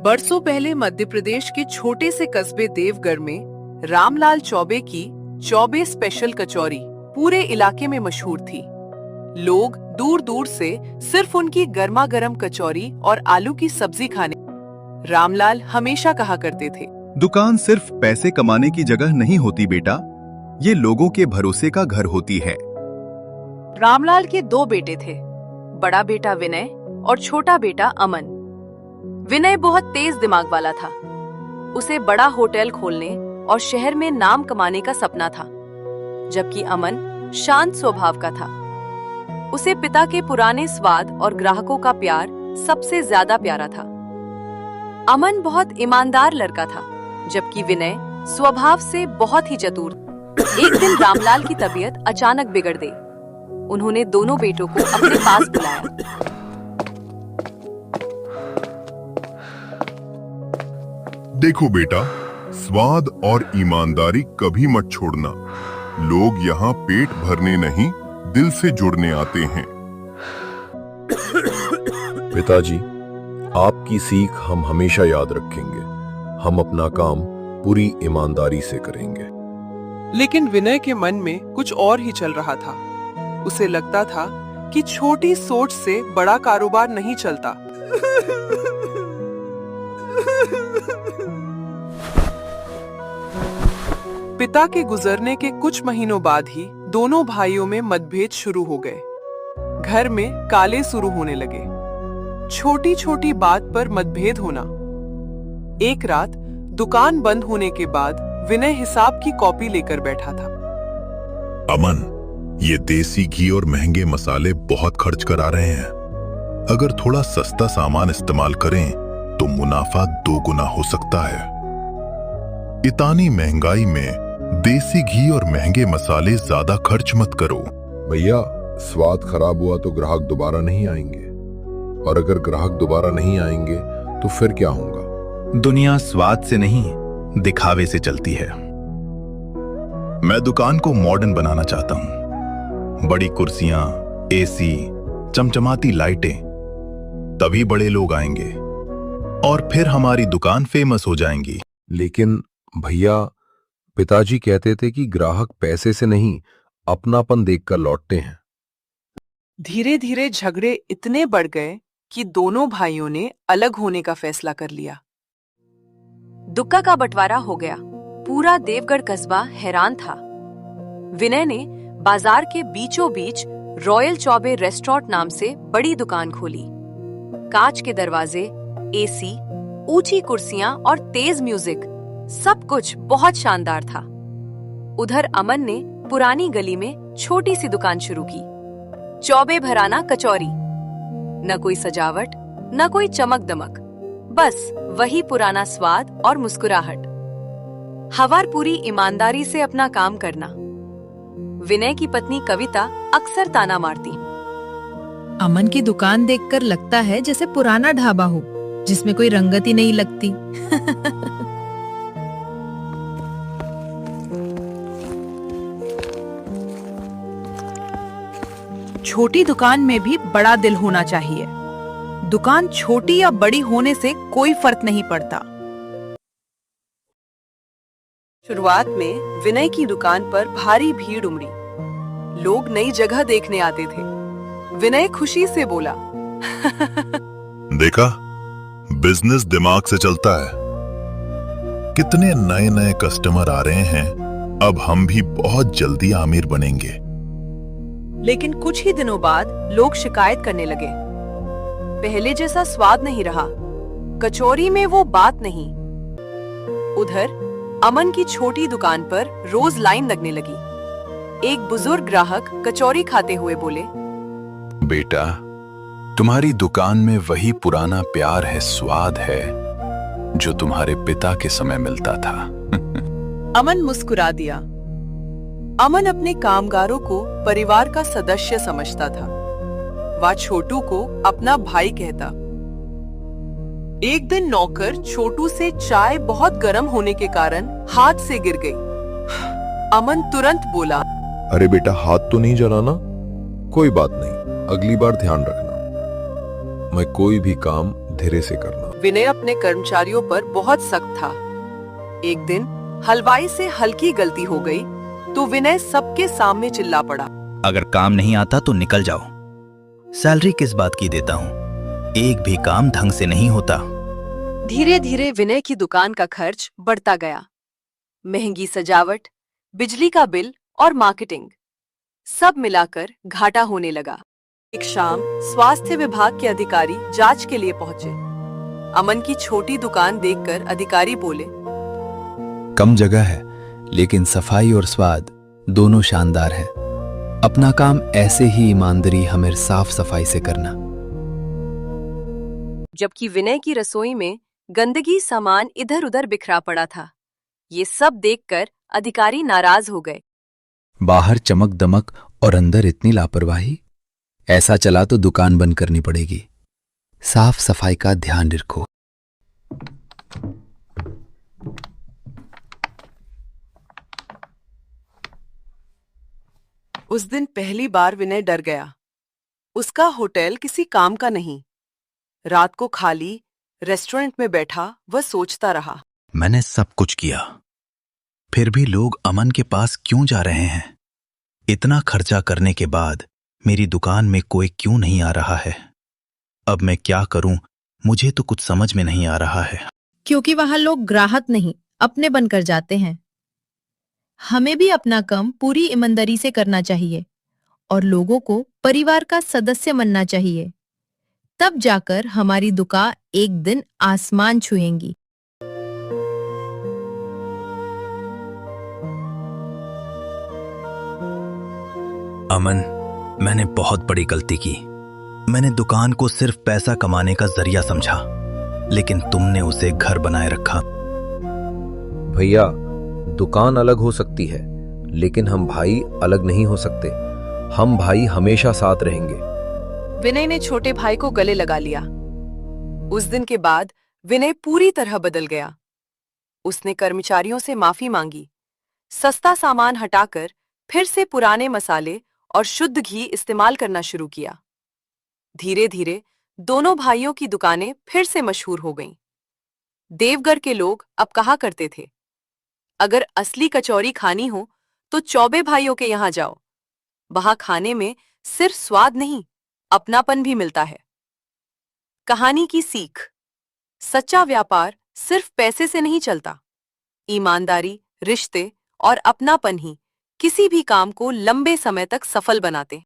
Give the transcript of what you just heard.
बरसों पहले मध्य प्रदेश के छोटे से कस्बे देवगढ़ में रामलाल चौबे की चौबे स्पेशल कचौरी पूरे इलाके में मशहूर थी। लोग दूर दूर से सिर्फ उनकी गर्मा गर्म कचौरी और आलू की सब्जी खाने। रामलाल हमेशा कहा करते थे, दुकान सिर्फ पैसे कमाने की जगह नहीं होती बेटा, ये लोगों के भरोसे का घर होती है। रामलाल के दो बेटे थे, बड़ा बेटा विनय और छोटा बेटा अमन। विनय बहुत तेज दिमाग वाला था। उसे बड़ा होटल खोलने और शहर में नाम कमाने का सपना था, जबकि अमन शांत स्वभाव का था। उसे पिता के पुराने स्वाद और ग्राहकों का प्यार सबसे ज्यादा प्यारा था। अमन बहुत ईमानदार लड़का था, जबकि विनय स्वभाव से बहुत ही चतुर। एक दिन रामलाल की तबीयत अचानक बिगड़ गई। उन्होंने दोनों बेटों को अपने पास बुलाया। देखो बेटा, स्वाद और ईमानदारी कभी मत छोड़ना। लोग यहाँ पेट भरने नहीं, दिल से जुड़ने आते हैं। पिताजी, आपकी सीख हम हमेशा याद रखेंगे। हम अपना काम पूरी ईमानदारी से करेंगे। लेकिन विनय के मन में कुछ और ही चल रहा था। उसे लगता था कि छोटी सोच से बड़ा कारोबार नहीं चलता। पिता के गुजरने के कुछ महीनों बाद ही दोनों भाइयों में मतभेद शुरू हो गए। घर में काले शुरू होने लगे। छोटी छोटी बात पर मतभेद होना। एक रात दुकान बंद होने के बाद विनय हिसाब की कॉपी लेकर बैठा था। अमन, ये देसी घी और महंगे मसाले बहुत खर्च करा रहे हैं। अगर थोड़ा सस्ता सामान इस्तेमाल करें तो मुनाफा 2 गुना हो सकता है। इतनी महंगाई में देसी घी और महंगे मसाले ज्यादा खर्च मत करो। भैया, स्वाद खराब हुआ तो ग्राहक दोबारा नहीं आएंगे, और अगर ग्राहक दोबारा नहीं आएंगे तो फिर क्या होगा? दुनिया स्वाद से नहीं, दिखावे से चलती है। मैं दुकान को मॉडर्न बनाना चाहता हूं। बड़ी कुर्सियां, एसी, चमचमाती लाइटें, तभी बड़े लोग आएंगे और फिर हमारी दुकान फेमस हो जाएंगी। लेकिन भैया, पिताजी कहते थे कि ग्राहक पैसे से नहीं, अपनापन देखकर लौटते हैं। धीरे धीरे झगड़े इतने बढ़ गए कि दोनों भाइयों ने अलग होने का फैसला कर लिया। दुक्का का बंटवारा हो गया। पूरा देवगढ़ कस्बा हैरान था। विनय ने बाजार के बीचों बीच रॉयल चौबे रेस्टोरेंट नाम से बड़ी दुकान खोली। कांच के दरवाजे, एसी, ऊंची कुर्सियां और तेज म्यूजिक, सब कुछ बहुत शानदार था। उधर अमन ने पुरानी गली में छोटी सी दुकान शुरू की। चौबे भराना कचौरी। न कोई सजावट, न कोई चमक दमक, बस वही पुराना स्वाद और मुस्कुराहट। हवार पूरी ईमानदारी से अपना काम करना। विनय की पत्नी कविता अक्सर ताना मारती, अमन की दुकान देखकर लगता है जैसे पुराना ढाबा हो जिसमें कोई रंगत ही नहीं लगती। छोटी दुकान में भी बड़ा दिल होना चाहिए। दुकान छोटी या बड़ी होने से कोई फर्क नहीं पड़ता। शुरुआत में विनय की दुकान पर भारी भीड़ उमड़ी। लोग नई जगह देखने आते थे। विनय खुशी से बोला, देखा, बिजनेस दिमाग से चलता है। कितने नए नए कस्टमर आ रहे हैं। अब हम भी बहुत जल्दी आमिर बनेंगे। लेकिन कुछ ही दिनों बाद लोग शिकायत करने लगे। पहले जैसा स्वाद नहीं रहा, कचौरी में वो बात नहीं। उधर अमन की छोटी दुकान पर रोज लाइन लगने लगी। एक बुजुर्ग ग्राहक कचौरी खाते हुए बोले, बेटा, तुम्हारी दुकान में वही पुराना प्यार है, स्वाद है जो तुम्हारे पिता के समय मिलता था। अमन मुस्कुरा दिया। अमन अपने कामगारों को परिवार का सदस्य समझता था। वह छोटू को अपना भाई कहता। एक दिन नौकर छोटू से चाय बहुत गर्म होने के कारण हाथ से गिर गई। अमन तुरंत बोला, अरे बेटा, हाथ तो नहीं जलाना। कोई बात नहीं, अगली बार ध्यान रखना। मैं कोई भी काम धीरे से करना। विनय अपने कर्मचारियों पर बहुत सख्त था। एक दिन हलवाई से हल्की गलती हो गई तो विनय सबके सामने चिल्ला पड़ा। अगर काम नहीं आता तो निकल जाओ। सैलरी किस बात की देता हूँ, एक भी काम ढंग से नहीं होता। धीरे धीरे विनय की दुकान का खर्च बढ़ता गया। महंगी सजावट, बिजली का बिल और मार्केटिंग, सब मिलाकर घाटा होने लगा। एक शाम स्वास्थ्य विभाग के अधिकारी जांच के लिए पहुंचे। अमन की छोटी दुकान देखकर अधिकारी बोले, कम जगह है लेकिन सफाई और स्वाद दोनों शानदार है। अपना काम ऐसे ही ईमानदारी हमें साफ सफाई से करना। जबकि विनय की रसोई में गंदगी, सामान इधर उधर बिखरा पड़ा था। ये सब देखकर अधिकारी नाराज हो गए। बाहर चमक दमक और अंदर इतनी लापरवाही, ऐसा चला तो दुकान बंद करनी पड़ेगी। साफ सफाई का ध्यान रखो। उस दिन पहली बार विनय डर गया। उसका होटल किसी काम का नहीं। रात को खाली रेस्टोरेंट में बैठा वह सोचता रहा, मैंने सब कुछ किया, फिर भी लोग अमन के पास क्यों जा रहे हैं? इतना खर्चा करने के बाद मेरी दुकान में कोई क्यों नहीं आ रहा है? अब मैं क्या करूं, मुझे तो कुछ समझ में नहीं आ रहा है। क्योंकि वहां लोग ग्राहक नहीं अपने बनकर जाते हैं। हमें भी अपना काम पूरी ईमानदारी से करना चाहिए और लोगों को परिवार का सदस्य मानना चाहिए। तब जाकर हमारी दुकान एक दिन आसमान छुएंगी। अमन, मैंने बहुत बड़ी गलती की। मैंने दुकान को सिर्फ पैसा कमाने का जरिया समझा, लेकिन तुमने उसे घर बनाए रखा। भैया, दुकान अलग हो सकती है लेकिन हम भाई अलग नहीं हो सकते। हम भाई हमेशा साथ रहेंगे। विनय ने छोटे भाई को गले लगा लिया। उस दिन के बाद विनय पूरी तरह बदल गया। उसने कर्मचारियों से माफी मांगी, सस्ता सामान हटाकर फिर से पुराने मसाले और शुद्ध घी इस्तेमाल करना शुरू किया। धीरे धीरे दोनों भाइयों की दुकानें फिर से मशहूर हो गईं। देवगढ़ के लोग अब कहा करते थे, अगर असली कचौरी खानी हो तो चौबे भाइयों के यहां जाओ। वहां खाने में सिर्फ स्वाद नहीं, अपनापन भी मिलता है। कहानी की सीख, सच्चा व्यापार सिर्फ पैसे से नहीं चलता। ईमानदारी, रिश्ते और अपनापन ही किसी भी काम को लंबे समय तक सफल बनाते।